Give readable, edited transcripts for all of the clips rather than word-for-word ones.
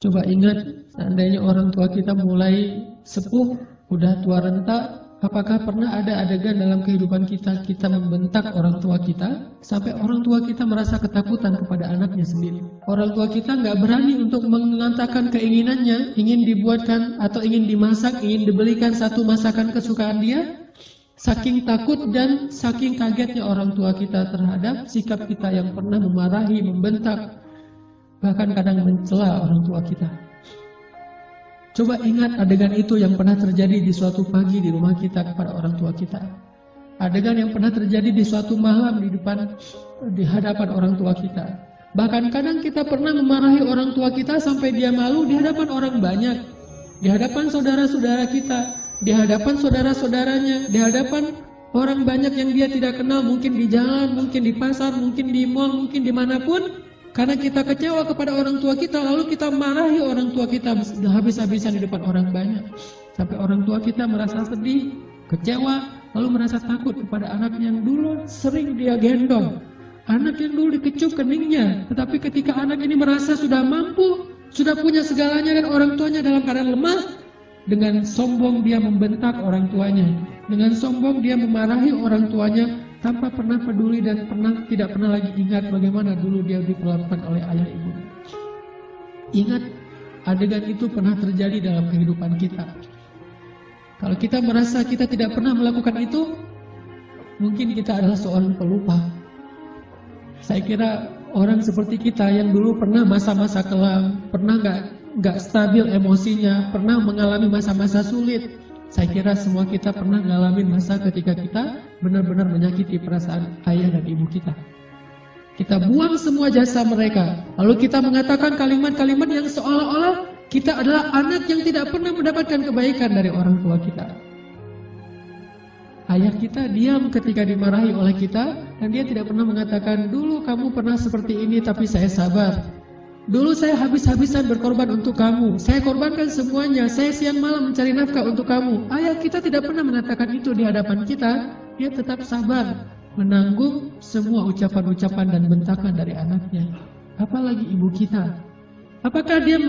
Coba ingat, seandainya orang tua kita mulai sepuh, udah tua renta, apakah pernah ada adegan dalam kehidupan kita, kita membentak orang tua kita, sampai orang tua kita merasa ketakutan kepada anaknya sendiri. Orang tua kita nggak berani untuk mengatakan keinginannya, ingin dibuatkan atau ingin dimasak, ingin dibelikan satu masakan kesukaan dia, saking takut dan saking kagetnya orang tua kita terhadap sikap kita yang pernah memarahi, membentak, bahkan kadang mencela orang tua kita. Coba ingat adegan itu yang pernah terjadi di suatu pagi di rumah kita kepada orang tua kita. Adegan yang pernah terjadi di suatu malam di hadapan orang tua kita. Bahkan kadang kita pernah memarahi orang tua kita sampai dia malu di hadapan orang banyak, di hadapan saudara-saudara kita, di hadapan saudara-saudaranya, di hadapan orang banyak yang dia tidak kenal, mungkin di jalan, mungkin di pasar, mungkin di mall, mungkin dimanapun. Karena kita kecewa kepada orang tua kita, lalu kita marahi orang tua kita habis-habisan di depan orang banyak. Sampai orang tua kita merasa sedih, kecewa, lalu merasa takut kepada anak yang dulu sering dia gendong. Anak yang dulu dikecup keningnya, tetapi ketika anak ini merasa sudah mampu, sudah punya segalanya dan orang tuanya dalam keadaan lemah, dengan sombong dia membentak orang tuanya. Dengan sombong dia memarahi orang tuanya, tanpa pernah peduli dan tidak pernah lagi ingat bagaimana dulu dia diperlakukan oleh ayah ibunya. Ingat, adegan itu pernah terjadi dalam kehidupan kita. Kalau kita merasa kita tidak pernah melakukan itu, mungkin kita adalah seorang pelupa. Saya kira orang seperti kita yang dulu pernah masa-masa kelam, pernah nggak stabil emosinya, pernah mengalami masa-masa sulit. Saya kira semua kita pernah ngalamin masa ketika kita benar-benar menyakiti perasaan ayah dan ibu kita. Kita buang semua jasa mereka, lalu kita mengatakan kalimat-kalimat yang seolah-olah kita adalah anak yang tidak pernah mendapatkan kebaikan dari orang tua kita. Ayah kita diam ketika dimarahi oleh kita, dan dia tidak pernah mengatakan, dulu kamu pernah seperti ini tapi saya sabar. Dulu saya habis-habisan berkorban untuk kamu, saya korbankan semuanya, saya siang malam mencari nafkah untuk kamu. Ayah kita tidak pernah mengatakan itu di hadapan kita. Dia tetap sabar menanggung semua ucapan-ucapan dan bentakan dari anaknya. Apalagi ibu kita. Apakah dia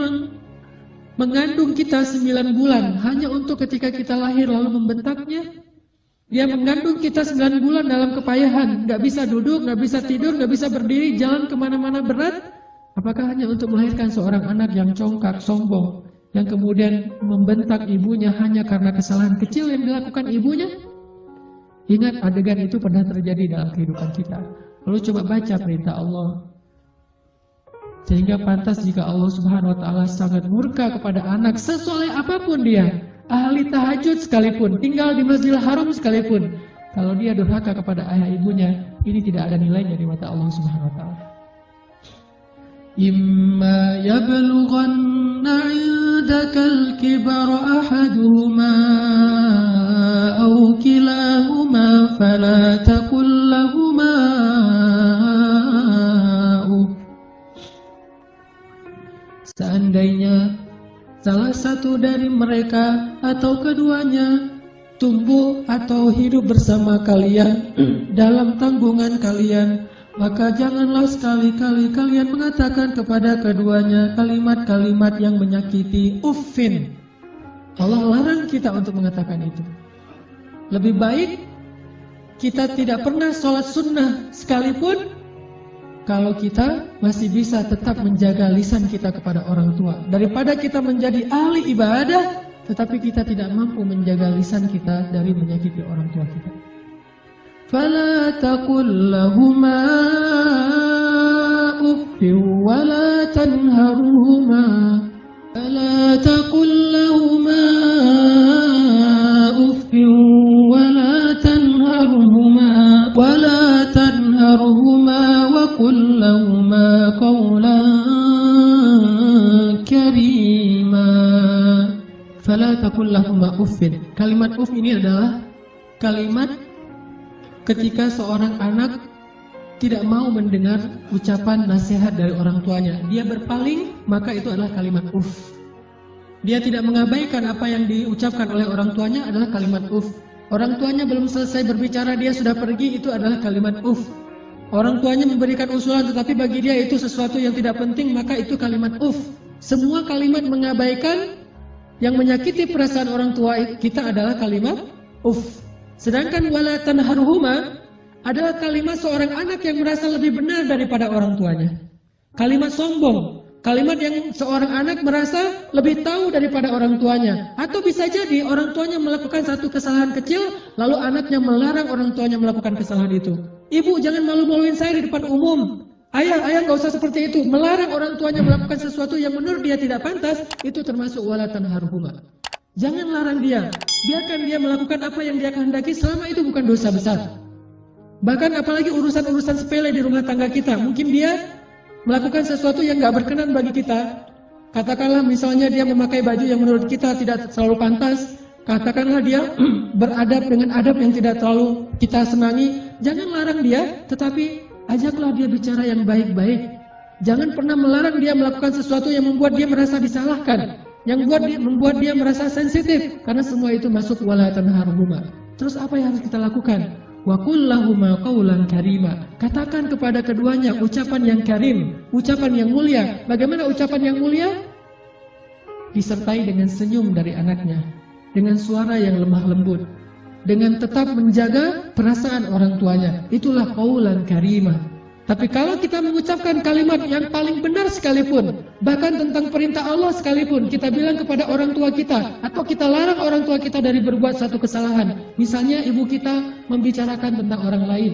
mengandung kita 9 bulan hanya untuk ketika kita lahir lalu membentaknya? Dia mengandung kita 9 bulan dalam kepayahan, gak bisa duduk, gak bisa tidur, gak bisa berdiri, jalan kemana-mana berat. Apakah hanya untuk melahirkan seorang anak yang congkak, sombong, yang kemudian membentak ibunya hanya karena kesalahan kecil yang dilakukan ibunya? Ingat, adegan itu pernah terjadi dalam kehidupan kita. Lalu coba baca perintah Allah. Sehingga pantas jika Allah Subhanahu wa Ta'ala sangat murka kepada anak sesoleh apapun dia, ahli tahajud sekalipun, tinggal di Masjidil Haram sekalipun, kalau dia durhaka kepada ayah ibunya, ini tidak ada nilainya di mata Allah Subhanahu wa Ta'ala. إما يبلغن عندك الكبر أحدهما أو كلاهما فلا تقل لهما Seandainya salah satu dari mereka atau keduanya tumbuh atau hidup bersama kalian dalam tanggungan kalian, maka janganlah sekali-kali kalian mengatakan kepada keduanya kalimat-kalimat yang menyakiti. Uffin. Allah larang kita untuk mengatakan itu. Lebih baik kita tidak pernah sholat sunnah sekalipun, kalau kita masih bisa tetap menjaga lisan kita kepada orang tua, daripada kita menjadi ahli ibadah tetapi kita tidak mampu menjaga lisan kita dari menyakiti orang tua kita. فلا تقل لهما أف ولا تنهرهما فلا تقل لهما أف ولا تنهرهما وقل لهما قولا كريما. فلا تقل لهما أف. Kalimat uff ini adalah kalimat ketika seorang anak tidak mau mendengar ucapan nasihat dari orang tuanya, dia berpaling, maka itu adalah kalimat uff. Dia tidak mengabaikan apa yang diucapkan oleh orang tuanya adalah kalimat uff. Orang tuanya belum selesai berbicara, dia sudah pergi, itu adalah kalimat uff. Orang tuanya memberikan usulan tetapi bagi dia itu sesuatu yang tidak penting, maka itu kalimat uff. Semua kalimat mengabaikan yang menyakiti perasaan orang tua kita adalah kalimat uff. Sedangkan wala tanharhuma adalah kalimat seorang anak yang merasa lebih benar daripada orang tuanya. Kalimat sombong, kalimat yang seorang anak merasa lebih tahu daripada orang tuanya. Atau bisa jadi orang tuanya melakukan satu kesalahan kecil, lalu anaknya melarang orang tuanya melakukan kesalahan itu. Ibu, jangan malu-maluin saya di depan umum. Ayah nggak usah seperti itu. Melarang orang tuanya melakukan sesuatu yang menurut dia tidak pantas, itu termasuk wala tanharhuma. Jangan larang dia. Biarkan dia melakukan apa yang dia kehendaki selama itu bukan dosa besar. Bahkan apalagi urusan-urusan sepele di rumah tangga kita. Mungkin dia melakukan sesuatu yang nggak berkenan bagi kita. Katakanlah misalnya dia memakai baju yang menurut kita tidak terlalu pantas. Katakanlah dia beradab dengan adab yang tidak terlalu kita senangi. Jangan larang dia, tetapi ajaklah dia bicara yang baik-baik. Jangan pernah melarang dia melakukan sesuatu yang membuat dia merasa disalahkan, yang membuat dia merasa sensitif, karena semua itu masuk wala tanharhuma. Terus apa yang harus kita lakukan? Wa qul lahuma qawlan karima. Katakan kepada keduanya ucapan yang karim, ucapan yang mulia. Bagaimana ucapan yang mulia? Disertai dengan senyum dari anaknya, dengan suara yang lemah lembut, dengan tetap menjaga perasaan orang tuanya. Itulah qaulan karimah. Tapi kalau kita mengucapkan kalimat yang paling benar sekalipun, bahkan tentang perintah Allah sekalipun, kita bilang kepada orang tua kita, atau kita larang orang tua kita dari berbuat satu kesalahan. Misalnya ibu kita membicarakan tentang orang lain,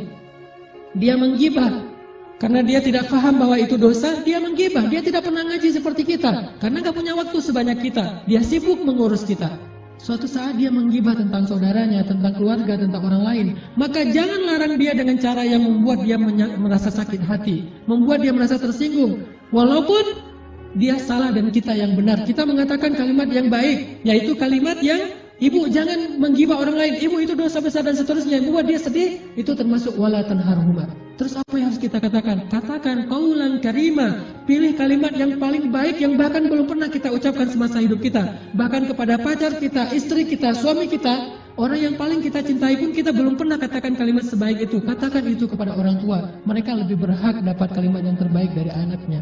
dia menggibah, karena dia tidak paham bahwa itu dosa, dia menggibah. Dia tidak pernah ngaji seperti kita, karena gak punya waktu sebanyak kita. Dia sibuk mengurus kita. Suatu saat dia menggibah tentang saudaranya, tentang keluarga, tentang orang lain. Maka jangan larang dia dengan cara yang membuat dia merasa sakit hati, membuat dia merasa tersinggung. Walaupun dia salah dan kita yang benar. Kita mengatakan kalimat yang baik, yaitu kalimat yang ibu jangan menggibah orang lain, ibu itu dosa besar dan seterusnya, membuat dia sedih. Itu termasuk wala tanharhuma. Terus apa yang harus kita katakan? Katakan qaulan karima. Pilih kalimat yang paling baik yang bahkan belum pernah kita ucapkan semasa hidup kita. Bahkan kepada pacar kita, istri kita, suami kita, orang yang paling kita cintai pun kita belum pernah katakan kalimat sebaik itu. Katakan itu kepada orang tua. Mereka lebih berhak dapat kalimat yang terbaik dari anaknya.